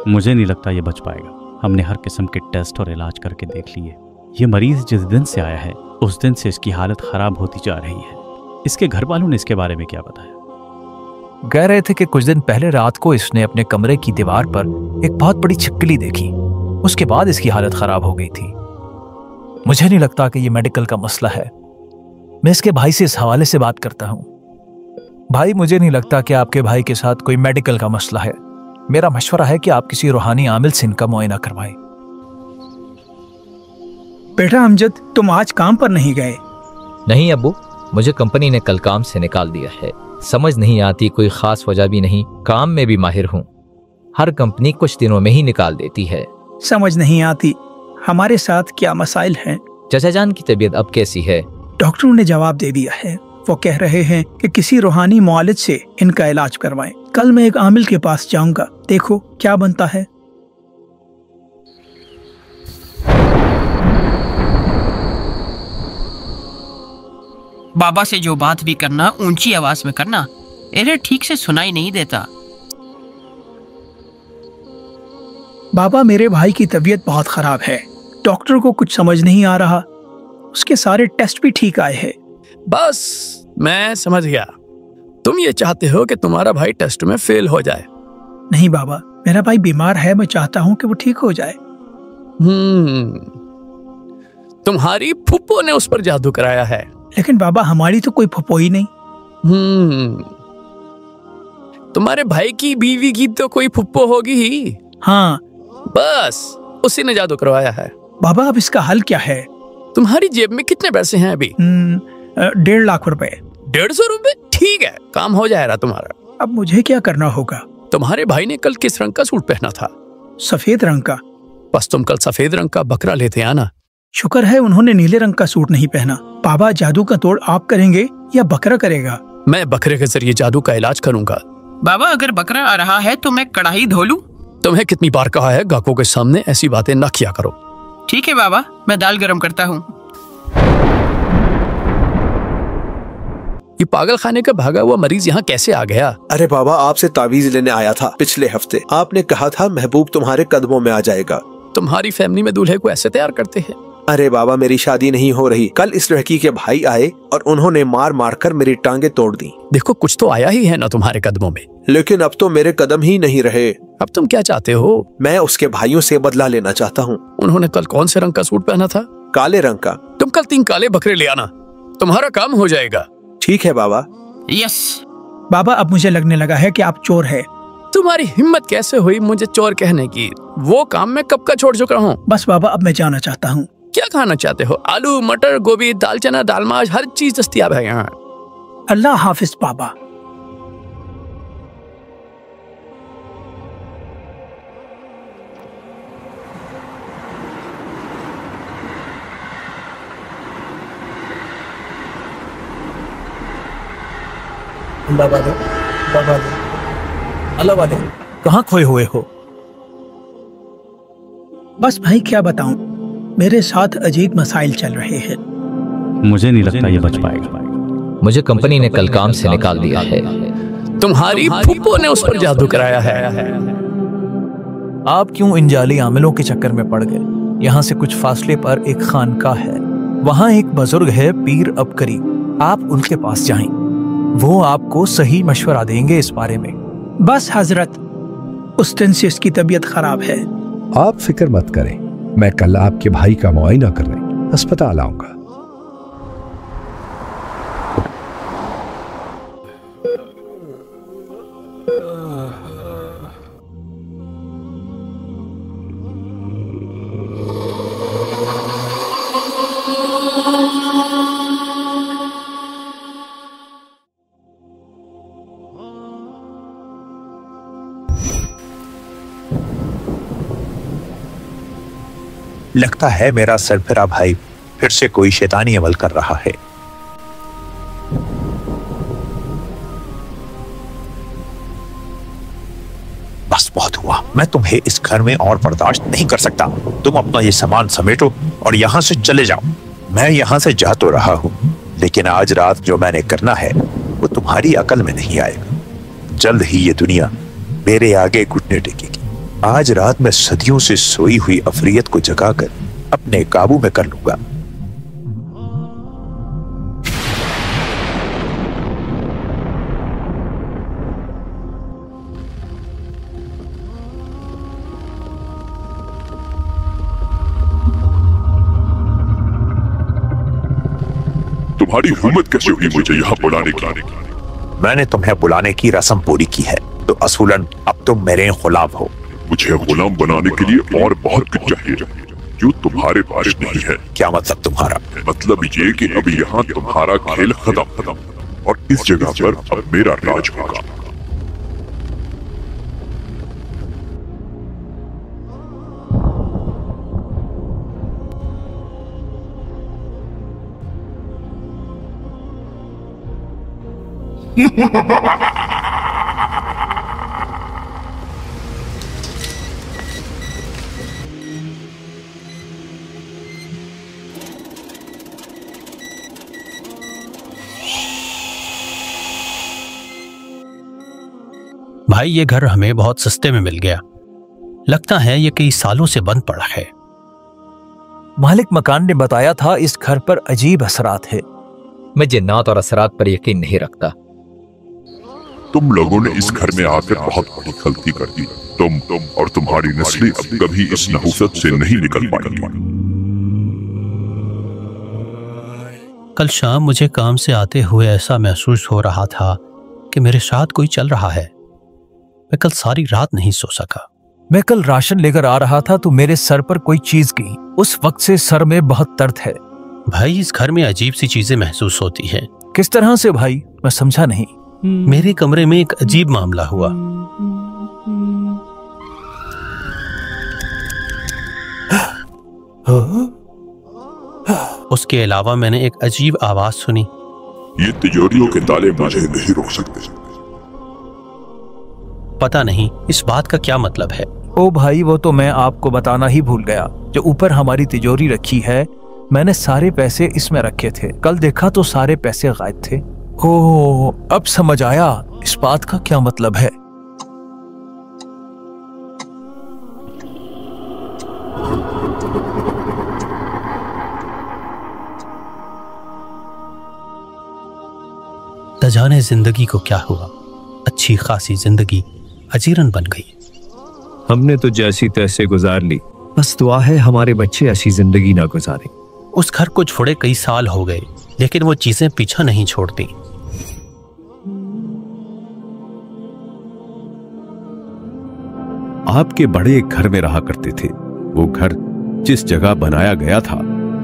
मुझे नहीं लगता ये बच पाएगा। हमने हर किस्म के टेस्ट और इलाज करके देख लिए। ये मरीज जिस दिन से आया है उस दिन से इसकी हालत खराब होती जा रही है। इसके घर वालों ने इसके बारे में क्या बताया? कह रहे थे कि कुछ दिन पहले रात को इसने अपने कमरे की दीवार पर एक बहुत बड़ी छिपकली देखी। उसके बाद इसकी हालत खराब हो गई थी। मुझे नहीं लगता कि ये मेडिकल का मसला है। मैं इसके भाई से इस हवाले से बात करता हूं। भाई, मुझे नहीं लगता कि आपके भाई के साथ कोई मेडिकल का मसला है। मेरा मशवरा है कि आप किसी रूहानी आमिल से इनका मुआयना करवाएं। बेटा अमजद, तुम आज काम पर नहीं गए? नहीं अब्बू, मुझे कंपनी ने कल काम से निकाल दिया है। समझ नहीं आती, कोई खास वजह भी नहीं। काम में भी माहिर हूँ। हर कंपनी कुछ दिनों में ही निकाल देती है। समझ नहीं आती, हमारे साथ क्या मसाइल हैं? चाचा जान की तबीयत अब कैसी है? डॉक्टरों ने जवाब दे दिया है। वो कह रहे हैं कि किसी रूहानी मुआलिज से इनका इलाज करवाएं। कल मैं एक आमिल के पास जाऊंगा, देखो क्या बनता है। बाबा से जो बात भी करना ऊंची आवाज में करना, इन्हें ठीक से सुनाई नहीं देता। बाबा, मेरे भाई की तबीयत बहुत खराब है। डॉक्टर को कुछ समझ नहीं आ रहा। उसके सारे टेस्ट भी ठीक आए हैं। बस मैं समझ गया, तुम ये चाहते हो कि तुम्हारा भाई टेस्ट में फेल हो जाए। नहीं बाबा, मेरा भाई बीमार है। मैं चाहता हूँ कि वो ठीक हो जाए। तुम्हारी फूफो ने उस पर जादू कराया है। लेकिन बाबा, हमारी तो कोई फूफो ही नहीं। तुम्हारे भाई की बीवी की तो कोई फूफो होगी ही। हाँ, बस उसी ने जादू करवाया है। बाबा, अब इसका हल क्या है? तुम्हारी जेब में कितने पैसे हैं अभी? 1.5 लाख रुपए। 150 रुपए? ठीक है, काम हो जाएगा तुम्हारा। अब मुझे क्या करना होगा? तुम्हारे भाई ने कल किस रंग का सूट पहना था? सफेद रंग का। बस तुम कल सफेद रंग का बकरा लेते आना। शुक्र है उन्होंने नीले रंग का सूट नहीं पहना। बाबा, जादू का तोड़ आप करेंगे या बकरा करेगा? मैं बकरे के जरिए जादू का इलाज करूंगा। बाबा, अगर बकरा आ रहा है तो मैं कढ़ाई धो लूं? तुम्हें कितनी बार कहा है गाहकों के सामने ऐसी बातें न किया करो। ठीक है बाबा, मैं दाल गरम करता हूँ। ये पागल खाने का भागा हुआ मरीज यहाँ कैसे आ गया? अरे बाबा, आपसे तावीज लेने आया था पिछले हफ्ते। आपने कहा था महबूब तुम्हारे कदमों में आ जाएगा। तुम्हारी फैमिली में दूल्हे को ऐसे तैयार करते हैं? अरे बाबा, मेरी शादी नहीं हो रही। कल इस लड़की के भाई आए और उन्होंने मार मार कर मेरी टांगे तोड़ दी। देखो, कुछ तो आया ही है ना तुम्हारे कदमों में। लेकिन अब तो मेरे कदम ही नहीं रहे। अब तुम क्या चाहते हो? मैं उसके भाइयों से बदला लेना चाहता हूँ। उन्होंने कल कौन से रंग का सूट पहना था? काले रंग का। तुम कल 3 काले बकरे ले आना, तुम्हारा काम हो जाएगा। ठीक है बाबा। यस बाबा, अब मुझे लगने लगा है कि आप चोर है। तुम्हारी हिम्मत कैसे हुई मुझे चोर कहने की? वो काम मैं कब का छोड़ चुका हूँ। बस बाबा, अब मैं जाना चाहता हूँ। क्या खाना चाहते हो? आलू, मटर, गोभी, दाल चना, दाल माश, हर चीज दस्तयाब है यहाँ। अल्लाह हाफिज बाबा। बाबा दो, बाबा दो, अल्लाह वाले, कहाँ खोए हुए हो? बस भाई, क्या बताऊं, मेरे साथ अजीब मसाइल चल रहे हैं। मुझे नहीं लगता ये बच पाएगा। मुझे कंपनी ने कल काम से निकाल दिया है। तुम्हारी फूफो ने उस पर जादू कराया है। आप क्यों इन जाली आमिलों के चक्कर में पड़ गए? यहाँ से कुछ फासले पर एक खानका है। वहाँ एक बुजुर्ग है, पीर अबकरी। आप उनके पास जाएं। वो आपको सही मशवरा देंगे इस बारे में। बस हजरत, उस दिन से इसकी तबीयत खराब है। आप फिक्र मत करें, मैं कल आपके भाई का मुआयना करने अस्पताल आऊंगा। लगता है मेरा सरफिरा भाई फिर से कोई शैतानी अमल कर रहा है। बस बहुत हुआ, मैं तुम्हें इस घर में और बर्दाश्त नहीं कर सकता। तुम अपना ये सामान समेटो और यहाँ से चले जाओ। मैं यहाँ से जा तो रहा हूँ, लेकिन आज रात जो मैंने करना है वो तुम्हारी अकल में नहीं आएगा। जल्द ही ये दुनिया मेरे आगे घुटने टेकेगी। आज रात मैं सदियों से सोई हुई अफरियत को जगाकर अपने काबू में कर लूंगा। तुम्हारी हिम्मत कैसे हुई मुझे यहाँ बुलाने की? मैंने तुम्हें बुलाने की रस्म पूरी की है, तो असूलन अब तुम मेरे गुलाम हो। मुझे गुलाम बनाने के लिए और बहुत कुछ चाहिए जो तुम्हारे पास नहीं है। क्या मतलब तुम्हारा? मतलब ये कि अब यहाँ तुम्हारा खेल खत्म और इस जगह पर अब मेरा राज होगा। भाई ये घर हमें बहुत सस्ते में मिल गया। लगता है ये कई सालों से बंद पड़ा है। मालिक मकान ने बताया था इस घर पर अजीब असरात है। मैं जिन्नात और असरात पर यकीन नहीं रखता। तुम लोगों ने इस घर में आकर बहुत बड़ी गलती कर दी। तुम और तुम्हारी नस्लें अब कभी इस नहुसत से नहीं निकल पाएंगी। कल शाम मुझे काम से आते हुए ऐसा महसूस हो रहा था कि मेरे साथ कोई चल रहा है। मैं कल सारी रात नहीं सो सका। मैं कल राशन लेकर आ रहा था तो मेरे सर पर कोई चीज गई। उस वक्त से सर में बहुत दर्द है। भाई इस घर में अजीब सी चीजें महसूस होती हैं। किस तरह से भाई? मैं समझा नहीं। मेरे कमरे में एक अजीब मामला हुआ। उसके अलावा मैंने एक अजीब आवाज सुनी। ये तिजोरियों के ताले मुझे नहीं रोक सकते। पता नहीं इस बात का क्या मतलब है। ओ भाई वो तो मैं आपको बताना ही भूल गया। जो ऊपर हमारी तिजोरी रखी है, मैंने सारे पैसे इसमें रखे थे। कल देखा तो सारे पैसे गायब थे। ओह अब समझ आया इस बात का क्या मतलब है। न जाने जिंदगी को क्या हुआ। अच्छी खासी जिंदगी अजीरन बन गई। हमने तो जैसी तैसे गुजार ली। बस दुआ है हमारे बच्चे ऐसी जिंदगी ना गुजारें। उस घर को छोड़े कई साल हो गए, लेकिन वो चीजें पीछा नहीं छोड़ती। आपके बड़े एक घर में रहा करते थे। वो घर जिस जगह बनाया गया था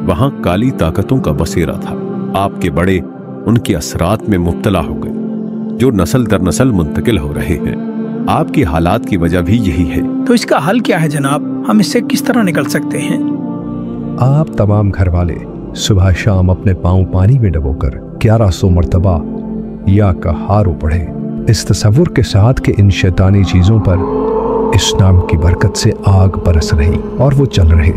वहां काली ताकतों का बसेरा था। आपके बड़े उनके असरात में मुब्तला हो गए जो नस्ल दर नस्ल मुंतकिल हो रहे हैं। आपकी हालात की वजह भी यही है। तो इसका हल क्या है जनाब? हम इससे किस तरह निकल सकते हैं? आप तमाम घर वाले सुबह शाम अपने पांव पानी में डबोकर 1100 मर्तबा या का हारो पढ़े, इस तसव्वुर के साथ कि इन शैतानी चीजों पर इस नाम की बरकत से आग बरस रही और वो चल रहे।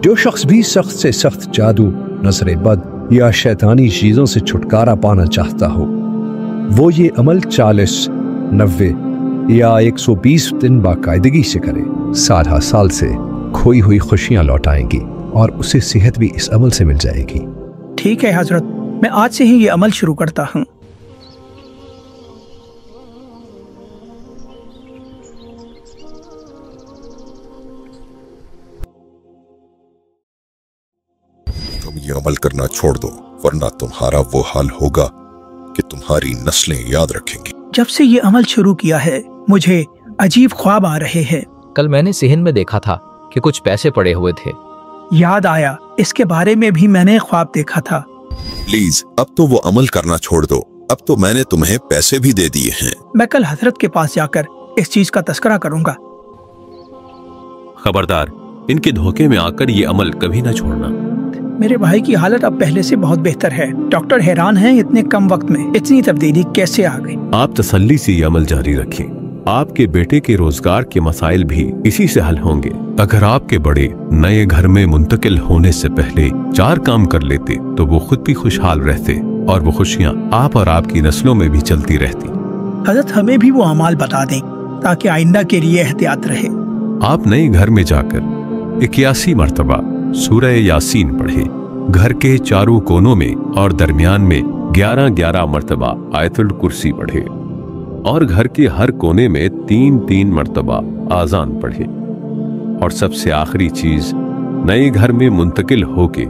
जो शख्स भी सख्त से सख्त जादू, नजर बद या शैतानी चीजों से छुटकारा पाना चाहता हो, वो ये अमल 40, 90 या 120 दिन बाकायदगी से करे। साल साल से खोई हुई खुशियां लौटाएंगी और उसे सेहत भी इस अमल से मिल जाएगी। ठीक है हजरत, मैं आज से ही ये अमल शुरू करता हूँ। तुम ये अमल करना छोड़ दो, वरना तुम्हारा वो हाल होगा कि तुम्हारी नस्लें याद रखेंगी। जब से ये अमल शुरू किया है मुझे अजीब ख्वाब आ रहे हैं। कल मैंने सिहन में देखा था कि कुछ पैसे पड़े हुए थे। याद आया, इसके बारे में भी मैंने ख्वाब देखा था। प्लीज अब तो वो अमल करना छोड़ दो। अब तो मैंने तुम्हें पैसे भी दे दिए हैं। मैं कल हजरत के पास जाकर इस चीज का तस्करा करूंगा। खबरदार, इनके धोखे में आकर ये अमल कभी ना छोड़ना। मेरे भाई की हालत अब पहले से बहुत बेहतर है। डॉक्टर हैरान हैं इतने कम वक्त में इतनी तब्दीली कैसे आ गई। आप तसल्ली से ये अमल जारी रखें। आपके बेटे के रोजगार के मसाइल भी इसी से हल होंगे। अगर आपके बड़े नए घर में मुंतकिल होने से पहले 4 काम कर लेते तो वो खुद भी खुशहाल रहते और वो खुशियां आप और आपकी नस्लों में भी चलती रहती। हजरत हमें भी वो अमाल बता दें ताकि आइंदा के लिए एहतियात रहे। आप नए घर में जाकर 81 मर्तबा सूरह यासीन पढ़े। घर के चारों कोनों में और दरमियान में 11-11 मर्तबा आयतुल कुर्सी पढ़े और घर के हर कोने में 3-3 मर्तबा आजान पढ़े। और सबसे आखिरी चीज, नए घर में मुंतकिल होके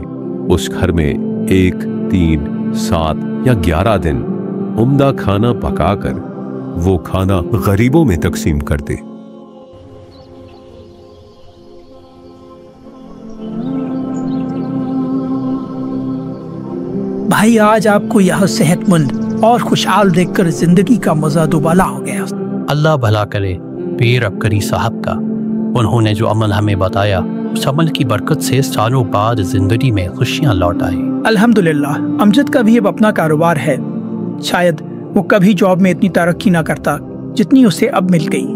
उस घर में 1, 3, 7 या 11 दिन उम्दा खाना पकाकर वो खाना गरीबों में तकसीम कर दे। भाई, आज आपको यह सेहतमंद और खुशहाल देखकर जिंदगी का मजा दुबाला हो गया। अल्लाह भला करे पीर अबकरी साहब का। उन्होंने जो अमल हमें बताया, उस अमल की बरकत से सालों बाद जिंदगी में खुशियां लौट आई। अल्हम्दुलिल्लाह। अमजद का भी अब अपना कारोबार है। शायद वो कभी जॉब में इतनी तरक्की ना करता जितनी उसे अब मिल गई।